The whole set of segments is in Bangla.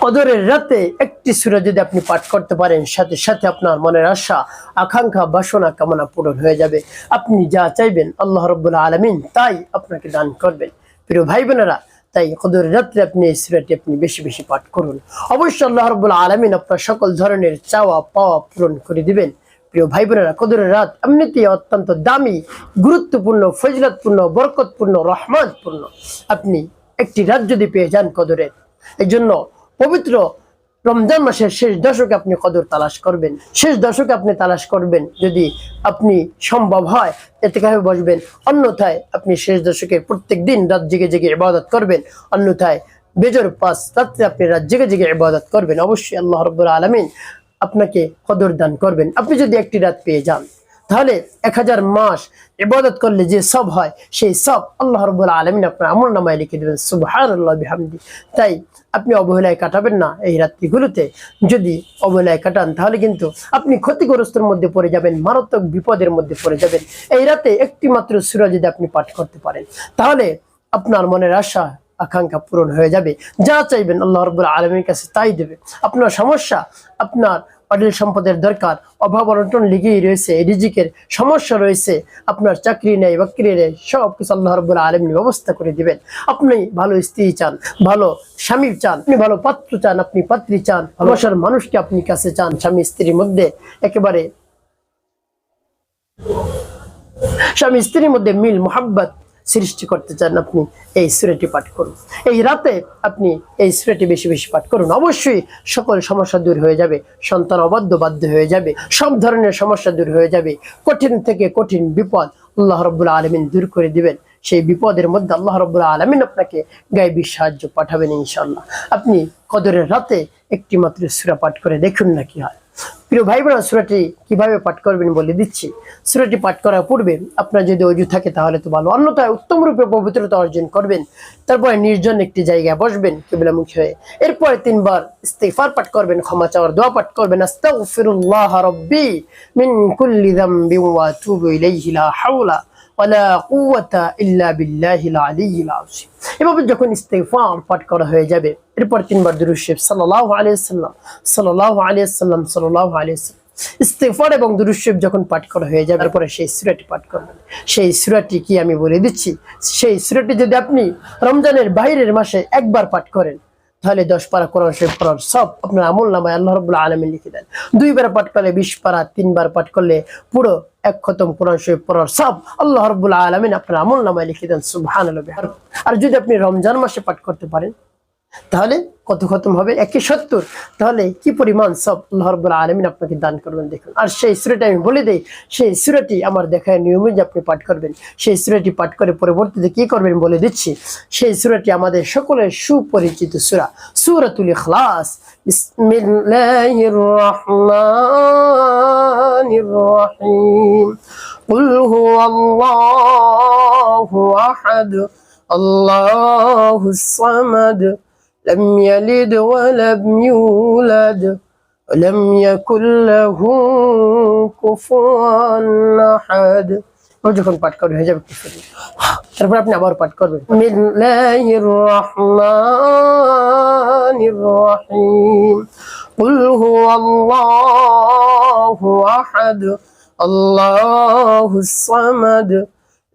কদরের রাতে একটি সূরা যদি আপনি পাঠ করতে পারেন, সাথে সাথে আপনার মনের আশা, আকাঙ্ক্ষা, বাসনা, কামনা পূরণ হয়ে যাবে। আপনি যা চাইবেন আল্লাহ রাব্বুল আলামিন তাই আপনাকে দান করবেন। প্রিয় ভাই বোনেরা, তাই কদরের রাতে আপনি এই সূরাটি আপনি বেশি বেশি পাঠ করুন। অবশ্যই আল্লাহ রাব্বুল আলামিন আপনার সকল ধরনের চাওয়া পাওয়া পূরণ করে দিবেন। প্রিয় ভাই বোনেরা, কদরের রাত এমনিতেই অত্যন্ত দামি, গুরুত্বপূর্ণ, ফজিলতপূর্ণ, বরকতপূর্ণ, রহমতপূর্ণ। আপনি একটি রাত যদি পেয়ে যান কদরের, এই জন্য পবিত্র রমজান মাসের শেষ দশকে আপনি কদর তালাশ করবেন। শেষ দশকে আপনি তালাশ করবেন, যদি আপনি সম্ভব হয় ইতিকাফে বসবেন। অন্যথায় আপনি শেষ দশকে প্রত্যেক দিন রাত জেগে জেগে ইবাদত করবেন। অন্যথায় বেজর 5 রাত্রে আপনি রাত জেগে জেগে ইবাদত করবেন। অবশ্যই আল্লাহ রাব্বুল আলামিন আপনাকে কদর দান করবেন। আপনি যদি একটি রাত পেয়ে যান, তাহলে 1000 মাস ইবাদত করলে যে সব হয়, সেই সব আল্লাহ রাব্বুল আলামিন আপনার আমলনামায় লিখে দেবেন। সুবহানাল্লাহ বিহামদি। তাই আপনি অবহেলায় কাটাবেন না এই রাত্রিগুলোতে। যদি অবহেলায় কাটান তাহলে কিন্তু আপনি ক্ষতিগ্রস্তের মধ্যে পড়ে যাবেন, মারাত্মক বিপদের মধ্যে পড়ে যাবেন। এই রাতে একটি মাত্র সূরা যদি আপনি পাঠ করতে পারেন, তাহলে আপনার মনের আশা আকাঙ্ক্ষা পূরণ হয়ে যাবে। যা চাইবেন আল্লাহ রাব্বুল আলামিনের কাছে তাই দেবে। আপনার সমস্যা, আপনার অঢেল সম্পদের দরকার, অভাব অনটন লেগেই রয়েছে, রিজিকের সমস্যা রয়েছে, আপনার চাকরি নেই, বাকরি নেই, সব কিছু আল্লাহ রাব্বুল আলামিন ব্যবস্থা করে দিবেন। আপনি ভালো স্ত্রী চান, ভালো স্বামী চান, আপনি ভালো পাত্র চান, আপনি পাত্রী চান, ভালোবাসার মানুষকে আপনি কাছে চান, স্বামী স্ত্রীর মধ্যে একেবারে স্বামী স্ত্রীর মধ্যে মিল মোহাব্বত সৃষ্টি করতে চান, আপনি এই সূরাটি পাঠ করুন। এই রাতে আপনি এই সূরাটি বেশি বেশি পাঠ করুন। অবশ্যই সকল সমস্যা দূর হয়ে যাবে, সন্তান অবাধ্য বাধ্য হয়ে যাবে, সব ধরনের সমস্যা দূর হয়ে যাবে। কঠিন থেকে কঠিন বিপদ আল্লাহ রাব্বুল আলামিন দূর করে দিবেন। সেই বিপদের মধ্যে আল্লাহ রাব্বুল আলামিন আপনাকে গায়বী সাহায্য পাঠাবেন ইনশাআল্লাহ। আপনি কদরের রাতে একটি মাত্র সূরা পাঠ করে দেখুন না কি হয়। প্রিয় ভাই বোনেরা, সূরাটি কিভাবে পাঠ করবেন বলে দিচ্ছি। সূরাটি পাঠ করার পূর্বে আপনার যদি ওযু থাকে তাহলে তো ভালো, অন্যথায় উত্তম রূপে পবিত্রতা অর্জন করবেন। তারপরে নির্জন একটি জায়গায় বসবেন কিবলামুখী হয়ে। এরপরে 3 বার ইস্তিগফার পাঠ করবেন, ক্ষমা চাওয়ার দোয়া পাঠ করবেন। আস্তাগফিরুল্লাহ রাব্বি মিন কুল্লি যামবি ওয়া আতুবু ইলাইহি লা হাওলা ওয়ালা কুওয়াতা ইল্লা বিল্লাহিল আলিয়্যিল আযীম। এভাবে যখন ইস্তিগফার পাঠ করা হয়ে যাবে, এরপর 3 বার দুরূদ শরীফ সাল্লাল্লাহু আলাইহি ওয়াসাল্লাম সাল্লাল্লাহু আলাইহি ওয়াসাল্লাম সাল্লাল্লাহু আলাইহি ওয়াসাল্লাম ইস্তিগফার এবং দুরূদ শরীফ যখন পাঠ করা হয়ে যাবে, তারপরে সেই সূরাটি পাঠ করবেন। সেই সূরাটি কি আমি বলে দিচ্ছি। সেই সূরাটি যদি আপনি রমজানের বাইরের মাসে একবার পাঠ করেন, তাহলে 10 পারা কোরআন শরীফ পড়ার সব আপনার আমলনামায় আল্লাহ রাব্বুল আলামিন লিখে দেন। 2 বার পাঠ করলে 20 পারা, 3 বার পাঠ করলে পুরো 1 খতম কোরআন শরীফ পড়ার সব আল্লাহ রাব্বুল আলামিন আপনার আমলনামায় লিখে দেন। সুবহানাল্লাহ। আর যদি আপনি রমজান মাসে পাঠ করতে পারেন, তাহলে কত খতম হবে? 170। তাহলে কি পরিমাণ সব আল্লাহ রাব্বুল আলামিন আপনাকে দান করবেন দেখুন। আর সেই সূরাটি আমি বলে দেই, সেই সূরাটি আমার দেখায় নিয়মিত আপনি পাঠ করবেন। সেই সূরাটি পাঠ করে পরবর্তীতে কি করবেন বলে দিচ্ছি। সেই সূরাটি আমাদের সকলের সুপরিচিত সূরা, সূরাতুল ইখলাস। বিসমিল্লাহির রহমানির রহিম। কুল হুয়াল্লাহু আহাদ আল্লাহুস সামাদ لم يلد ولم يولد ولم يكن له كفوا أحد। যখন পাঠ করবে হয়ে যাবে, তারপর আপনি আবার পাঠ করবেন। বিসমিল্লাহির রহমানির রহিম। কুল হুয়াল্লাহু আহাদ আল্লাহুস সামাদ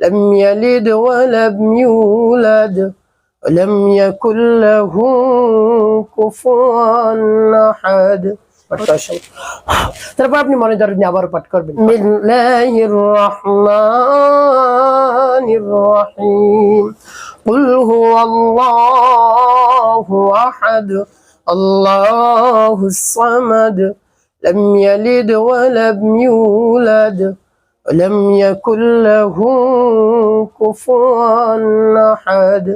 لم يلد ولم يولد ولم يكن له كفوا أحد। তারপর আপনি মনে ধরেন আবার পাঠ করবেন। বিসমিল্লাহির রহমানির রহিম। কুল হুয়াল্লাহু আহাদ আল্লাহুস সামাদ لم يلد ولم يولد ولم يكن له كفوا أحد।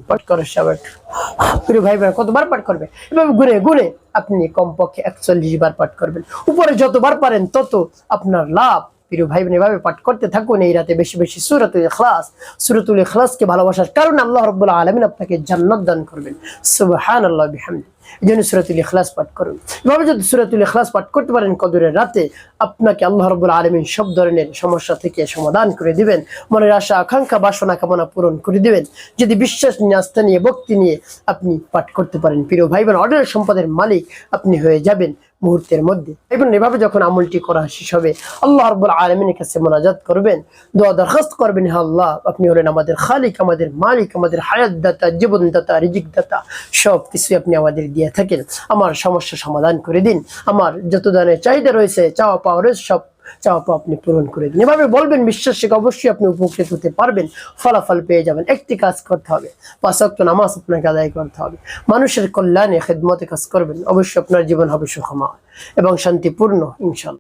পাঠ করার সময় প্রিয় ভাই বোন কতবার পাঠ করবে? এভাবে গুনে গুনে আপনি কমপক্ষে 41 বার পাঠ করবেন। উপরে যতবার পারেন তত আপনার লাভ। প্রিয় ভাই বোন এভাবে পাঠ করতে থাকুন এই রাতে বেশি বেশি সূরাতুল ইখলাস। সূরাতুল ইখলাসকে ভালোবাসার কারণে আল্লাহ রাব্বুল আলামিন আপনাকে জান্নাত দান করবেন। সুবহানাল্লাহ বিহামদি। এই জন্য সূরাতুল ইখলাস পাঠ করুন। এভাবে যদি সূরাতুল ইখলাস পাঠ করতে পারেন কদরের রাতে, আপনাকে আল্লাহ রাব্বুল আলামিন সব ধরনের সমস্যা থেকে সমাধান করে দিবেন, মনের আশা আকাঙ্ক্ষা বাসনা কামনা পূরণ করে দিবেন। যদি বিশ্বাস নিয়ে, আস্থা নিয়ে, ভক্তি নিয়ে আপনি পাঠ করতে পারেন, প্রিয় ভাই বোন, অঢেল সম্পদের মালিক আপনি হয়ে যাবেন মুহূর্তের মধ্যে। এবং এভাবে যখন আমলটি করা শেষ হবে, আল্লাহ রাব্বুল আলামিনের কাছে মোনাজাত করবেন, দোয়া দরখাস্ত করবেন, হে আল্লাহ, আপনি হলেন আমাদের খালিক, আমাদের মালিক, আমাদের হায়াত দাতা, জীবন দাতা, রিজিক দাতা, সব কিছুই আপনি আমাদের দিয়ে থাকেন। আমার সমস্যা সমাধান করে দিন, আমার যত ধরনের চাহিদা রয়েছে, চাওয়া পাওয়া রয়েছে, সব চাওয়া পাওয়া আপনি পূরণ করে দিন। এভাবে বলবেন, বিশ্বাস থেকে অবশ্যই আপনি উপকৃত হতে পারবেন, ফলাফল পেয়ে যাবেন। একটি কাজ করতে হবে, 5 ওয়াক্ত নামাজ আপনাকে আদায় করতে হবে, মানুষের কল্যাণে খেদমতে কাজ করবেন, অবশ্যই আপনার জীবন হবে সুখময় এবং শান্তিপূর্ণ ইনশাআল্লাহ।